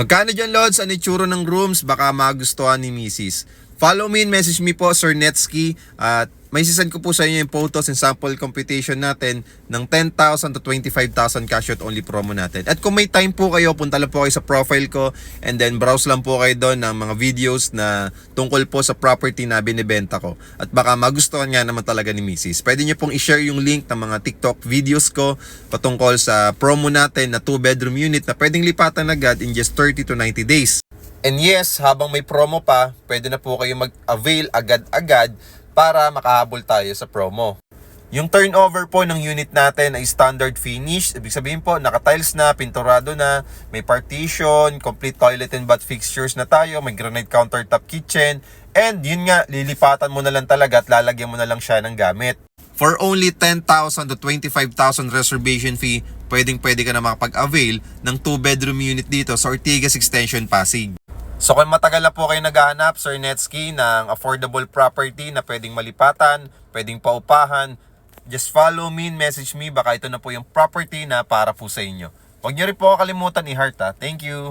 Magkano dyan, Lods? Ano itsura ng rooms? Baka magustuhan ni Mrs. Follow me and message me po, Sir Netsky. At may sisend ko po sa inyo yung photos and sample computation natin ng 10,000 to 25,000 cash out only promo natin. At kung may time po kayo, punta lang po kayo sa profile ko and then browse lang po kayo doon ng mga videos na tungkol po sa property na binibenta ko. At baka magustuhan nga naman talaga ni Mrs. Pwede nyo pong i-share yung link ng mga TikTok videos ko patungkol sa promo natin na 2-bedroom unit na pwedeng lipatan agad in just 30 to 90 days. And yes, habang may promo pa, pwede na po kayo mag-avail agad-agad para makahabol tayo sa promo. Yung turnover po ng unit natin ay standard finish. Ibig sabihin po, naka-tiles na, pinturado na, may partition, complete toilet and bath fixtures na tayo, may granite countertop kitchen, and yun nga, lilipatan mo na lang talaga at lalagyan mo na lang siya ng gamit. For only 10,000 to 25,000 reservation fee, pwedeng-pwede ka na makapag-avail ng 2-bedroom unit dito sa Ortigas Extension, Pasig. So kung matagal na po kayo naghahanap, Sir Netsky, ng affordable property na pwedeng malipatan, pwedeng paupahan, just follow me and message me. Baka ito na po yung property na para po sa inyo. Huwag niyo rin po kalimutan i-heart ha. Thank you!